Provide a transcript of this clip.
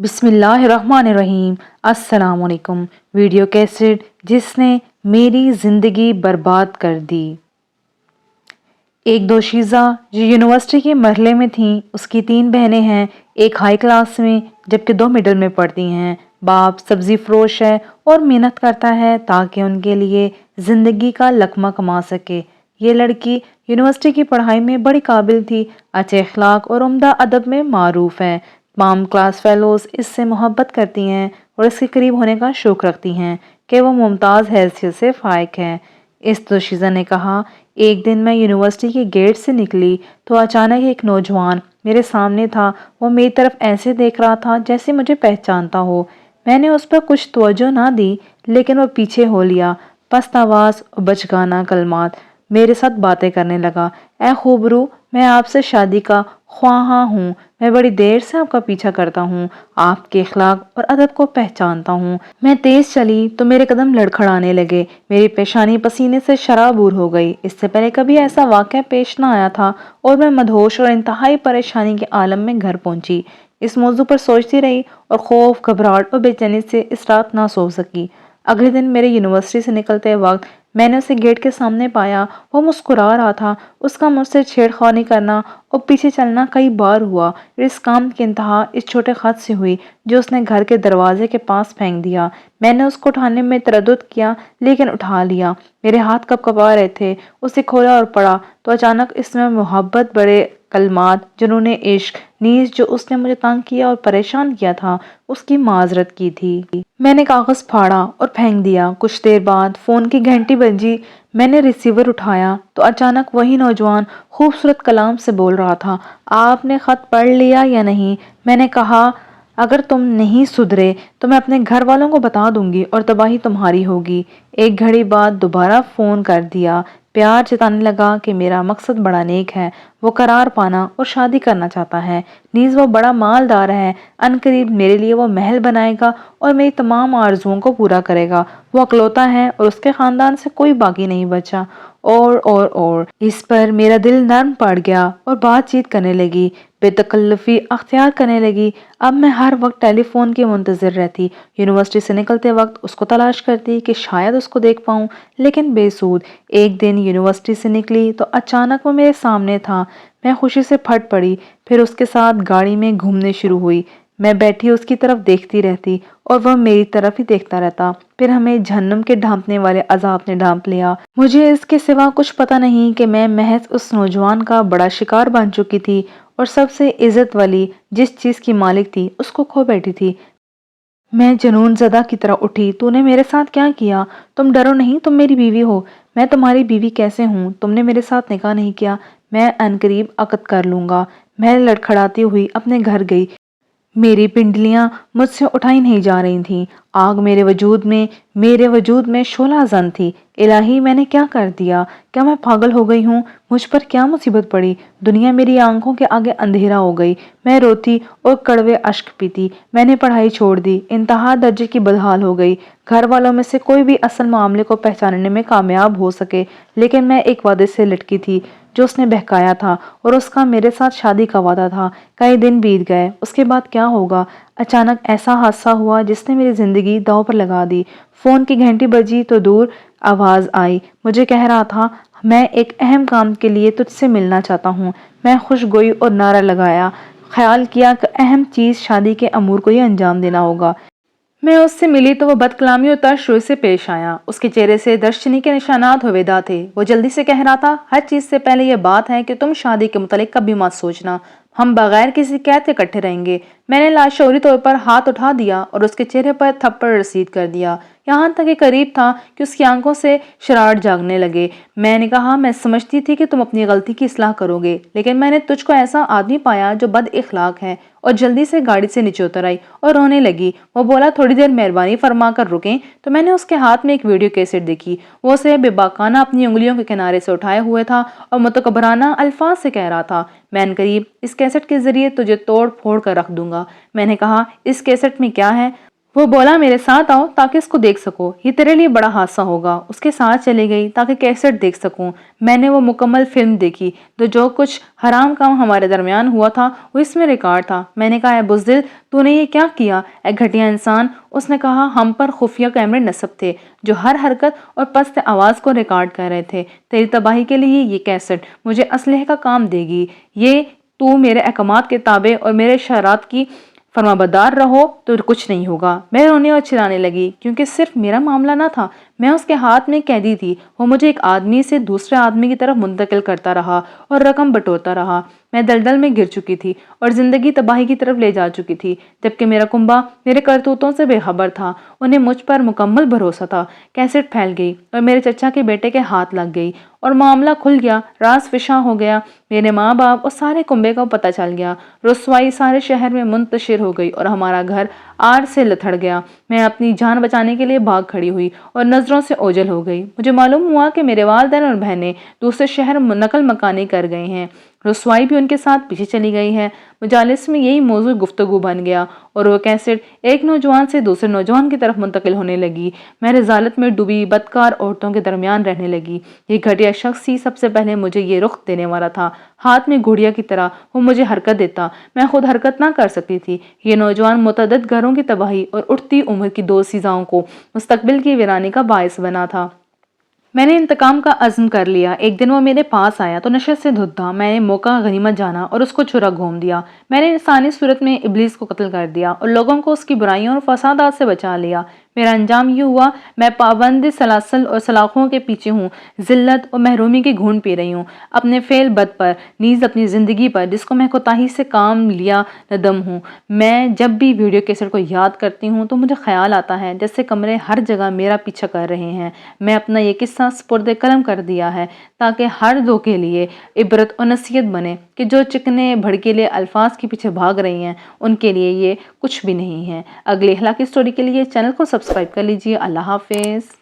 بسم اللہ الرحمن الرحیم۔ السلام علیکم۔ ویڈیو کیسٹ جس نے میری زندگی برباد کر دی۔ ایک دوشیزہ جو یونیورسٹی کے مرحلے میں تھیں، اس کی 3 بہنیں ہیں، ایک ہائی کلاس میں جبکہ 2 مڈل میں پڑھتی ہیں۔ باپ سبزی فروش ہے اور محنت کرتا ہے تاکہ ان کے لیے زندگی کا لقمہ کما سکے۔ یہ لڑکی یونیورسٹی کی پڑھائی میں بڑی قابل تھی، اچھے اخلاق اور عمدہ ادب میں معروف ہے۔ تمام کلاس فیلوز اس سے محبت کرتی ہیں اور اس کے قریب ہونے کا شوق رکھتی ہیں کہ وہ ممتاز حیثیت سے فائق ہے۔ اس دوشیزہ نے کہا، ایک دن میں یونیورسٹی کے گیٹ سے نکلی تو اچانک ایک نوجوان میرے سامنے تھا۔ وہ میری طرف ایسے دیکھ رہا تھا جیسے مجھے پہچانتا ہو۔ میں نے اس پر کچھ توجہ نہ دی لیکن وہ پیچھے ہو لیا، پست آواز اور بچگانہ کلمات میرے ساتھ باتیں کرنے لگا۔ اے خوبرو، میں آپ سے شادی کا خواہاں ہوں۔ میں بڑی دیر سے آپ کا پیچھا کرتا ہوں، آپ کے اخلاق اور ادب کو پہچانتا ہوں۔ میں تیز چلی تو میرے قدم لڑکھڑانے لگے، میری پیشانی پسینے سے شرابور ہو گئی۔ اس سے پہلے کبھی ایسا واقعہ پیش نہ آیا تھا اور میں مدہوش اور انتہائی پریشانی کے عالم میں گھر پہنچی۔ اس موضوع پر سوچتی رہی اور خوف، گھبراہٹ اور بے چینی سے اس رات نہ سو سکی۔ اگلے دن میرے یونیورسٹی سے نکلتے وقت میں نے اسے گیٹ کے سامنے پایا۔ وہ مسکرا رہا تھا۔ اس کا مجھ سے چھیڑ خانی کرنا اور پیچھے چلنا کئی بار ہوا اور اس کام کی انتہا اس چھوٹے خط سے ہوئی جو اس نے گھر کے دروازے کے پاس پھینک دیا۔ میں نے اس کو اٹھانے میں تردد کیا لیکن اٹھا لیا۔ میرے ہاتھ کب کبا رہے تھے۔ اسے کھولا اور پڑھا تو اچانک اس میں محبت بڑے کلمات، جنون عشق نیز جو اس نے مجھے تنگ کیا اور پریشان کیا تھا، اس کی معذرت کی تھی۔ میں نے کاغذ پھاڑا اور پھینک دیا۔ کچھ دیر بعد فون کی گھنٹی بجی۔ میں نے ریسیور اٹھایا تو اچانک وہی نوجوان خوبصورت کلام سے بول رہا تھا، آپ نے خط پڑھ لیا یا نہیں؟ میں نے کہا، اگر تم نہیں سدھرے تو میں اپنے گھر والوں کو بتا دوں گی اور تباہی تمہاری ہوگی۔ ایک گھڑی بعد دوبارہ فون کر دیا، پیار جتانے لگا کہ میرا مقصد بڑا نیک ہے، وہ قرار پانا اور شادی کرنا چاہتا ہے، نیز وہ بڑا مالدار ہے، عنقریب میرے لیے وہ محل بنائے گا اور میری تمام آرزوؤں کو پورا کرے گا، وہ اکلوتا ہے اور اس کے خاندان سے کوئی باقی نہیں بچا، اور اس پر میرا دل نرم پڑ گیا اور بات چیت کرنے لگی، بے تکلفی اختیار کرنے لگی۔ اب میں ہر وقت ٹیلی فون کے منتظر رہتی، یونیورسٹی سے نکلتے وقت اس کو تلاش کرتی کہ شاید اس کو دیکھ پاؤں، لیکن بے سود۔ ایک دن یونیورسٹی سے نکلی تو اچانک وہ میرے سامنے تھا۔ میں خوشی سے پھٹ پڑی، پھر اس کے ساتھ گاڑی میں گھومنے شروع ہوئی۔ میں بیٹھی اس کی طرف دیکھتی رہتی اور وہ میری طرف ہی دیکھتا رہتا۔ پھر ہمیں جہنم کے ڈھانپنے والے عذاب نے ڈھانپ لیا۔ مجھے اس کے سوا کچھ پتہ نہیں کہ میں محض اس نوجوان کا بڑا شکار بن چکی تھی اور سب سے عزت والی جس چیز کی مالک تھی اس کو کھو بیٹھی تھی۔ میں جنون زدہ کی طرح اٹھی، تو نے میرے ساتھ کیا کیا؟ تم ڈرو نہیں، تم میری بیوی ہو۔ میں تمہاری بیوی کیسے ہوں؟ تم نے میرے ساتھ نکاح نہیں کیا، میں عنقریب عقد کر لوں گا۔ میں لڑکھڑاتی ہوئی اپنے گھر گئی۔ میری پنڈلیاں مجھ سے اٹھائی نہیں جا رہی تھیں۔ آگ میرے وجود میں شعلہ زن تھی۔ الہی، میں نے کیا کر دیا؟ کیا میں پاگل ہو گئی ہوں؟ مجھ پر کیا مصیبت پڑی؟ دنیا میری آنکھوں کے آگے اندھیرا ہو گئی۔ میں روتی اور کڑوے اشک پیتی۔ میں نے پڑھائی چھوڑ دی، انتہا درجے کی بدحال ہو گئی۔ گھر والوں میں سے کوئی بھی اصل معاملے کو پہچاننے میں کامیاب ہو سکے، لیکن میں ایک وعدے سے لٹکی تھی جو اس نے بہکایا تھا، اور اس کا میرے ساتھ شادی کا وعدہ تھا۔ کئی دن بیت گئے، اس کے بعد کیا ہوگا؟ اچانک ایسا حادثہ ہوا جس نے میری زندگی داؤ پر لگا دی۔ فون کی گھنٹی بجی تو دور آواز آئی، مجھے کہہ رہا تھا، میں ایک اہم کام کے لیے تجھ سے ملنا چاہتا ہوں۔ میں خوش گوئی اور نعرہ لگایا، خیال کیا کہ اہم چیز شادی کے امور کو ہی انجام دینا ہوگا۔ میں اس سے ملی تو وہ بد کلامی اور ترش روی سے پیش آیا۔ اس کے چہرے سے درشنی کے نشانات ہویدا تھے۔ وہ جلدی سے کہہ رہا تھا، ہر چیز سے پہلے یہ بات ہے کہ تم شادی کے متعلق کبھی مت سوچنا، ہم بغیر کسی قید کے اکٹھے رہیں گے۔ میں نے لاشعوری طور پر ہاتھ اٹھا دیا اور اس کے چہرے پر تھپڑ رسید کر دیا، یہاں تک کہ قریب تھا کہ اس کی آنکھوں سے شرارت جاگنے لگے۔ میں نے کہا، میں سمجھتی تھی کہ تم اپنی غلطی کی اصلاح کرو گے، لیکن میں نے تجھ کو ایسا آدمی پایا جو بد اخلاق ہے، اور جلدی سے گاڑی سے نیچے اتر آئی اور رونے لگی۔ وہ بولا، تھوڑی دیر مہربانی فرما کر رکیں؟ تو میں نے اس کے ہاتھ میں ایک ویڈیو کیسٹ دیکھی۔ وہ اسے بے باکانہ اپنی انگلیوں کے کنارے سے اٹھائے ہوئے تھا اور متکبرانہ الفاظ سے کہہ رہا تھا، میں عنقریب اس کیسٹ کے ذریعے تجھے توڑ پھوڑ کر رکھ دوں گا۔ میں نے کہا، اس کیسٹ میں کیا ہے؟ وہ بولا میرے ساتھ آؤ تاکہ اس کو دیکھ سکو، یہ تیرے لیے بڑا حادثہ ہوگا۔ اس کے ساتھ چلی گئی تاکہ کیسٹ دیکھ سکوں۔ میں نے وہ مکمل فلم دیکھی تو جو کچھ حرام کام ہمارے درمیان ہوا تھا وہ اس میں ریکارڈ تھا۔ میں نے کہا اے بزدل، تو نے یہ کیا کیا اے گھٹیا انسان؟ اس نے کہا ہم پر خفیہ کیمرے نصب تھے جو ہر حرکت اور پست آواز کو ریکارڈ کر رہے تھے۔ تیری تباہی کے لیے یہ کیسٹ مجھے اسلحے کا کام دے گی۔ یہ تو میرے احکامات کے تابع اور میرے اشارات کی فرمانبردار رہو تو کچھ نہیں ہوگا۔ میں رونے اور چلانے لگی کیونکہ صرف میرا معاملہ نہ تھا، میں اس کے ہاتھ میں قیدی تھی۔ وہ مجھے ایک آدمی سے دوسرے آدمی کی طرف منتقل کرتا رہا اور رقم بٹورتا رہا۔ میں دلدل میں گر چکی تھی اور زندگی تباہی کی طرف لے جا چکی تھی، جبکہ میرا کنبا میرے کرتوتوں سے بے خبر تھا۔ انہیں مجھ پر مکمل بھروسہ تھا۔ کیسٹ پھیل گئی اور میرے چچا کے بیٹے کے ہاتھ لگ گئی اور معاملہ کھل گیا، راز فشاں ہو گیا۔ میرے ماں باپ اور سارے کنبے کو پتہ چل گیا۔ رسوائی سارے شہر میں منتشر ہو گئی اور ہمارا گھر آر سے لتھڑ گیا۔ میں اپنی جان بچانے کے لیے بھاگ کھڑی ہوئی اور نظروں سے اوجھل ہو گئی۔ مجھے معلوم ہوا کہ میرے والدین اور بہنیں دوسرے شہر نقل مکانی کر گئے ہیں۔ رسوائی بھی ان کے ساتھ پیچھے چلی گئی ہے۔ مجالس میں یہی موضوع گفتگو بن گیا اور وہ کیسٹ ایک نوجوان سے دوسرے نوجوان کی طرف منتقل ہونے لگی۔ میں رذالت میں ڈوبی بدکار عورتوں کے درمیان رہنے لگی۔ یہ گھٹیا شخص ہی سب سے پہلے مجھے یہ رخ دینے والا تھا۔ ہاتھ میں گھڑیا کی طرح وہ مجھے حرکت دیتا، میں خود حرکت نہ کر سکتی تھی۔ یہ نوجوان متعدد گھروں کی تباہی اور اٹھتی عمر کی دو سزاؤں کو مستقبل کی ویرانی کا باعث بنا تھا۔ میں نے انتقام کا عزم کر لیا۔ ایک دن وہ میرے پاس آیا تو نشست سے دھت تھا۔ میں نے موقع غنیمت جانا اور اس کو چھرا گھوم دیا۔ میں نے انسانی صورت میں ابلیس کو قتل کر دیا اور لوگوں کو اس کی برائیوں اور فسادات سے بچا لیا۔ میرا انجام یہ ہوا، میں پابند سلاسل اور سلاخوں کے پیچھے ہوں، ذلت اور محرومی کی گھونٹ پی رہی ہوں، اپنے فعل بد پر، نیز اپنی زندگی پر جس کو میں کوتاہی سے کام لیا ندم ہوں۔ میں جب بھی ویڈیو کیسٹ کو یاد کرتی ہوں تو مجھے خیال آتا ہے جیسے کمرے ہر جگہ میرا پیچھا کر رہے ہیں۔ میں اپنا یہ قصہ سپرد قلم کر دیا ہے تاکہ ہر دو کے لیے عبرت اور نصیحت بنے کہ جو چکنے بھڑکیلے الفاظ کے پیچھے بھاگ رہی ہیں ان کے لیے یہ کچھ بھی نہیں ہے۔ اگلی اخلاقی سٹوری کے لیے چینل کو سبسکرائب کر لیجیے۔ اللہ حافظ۔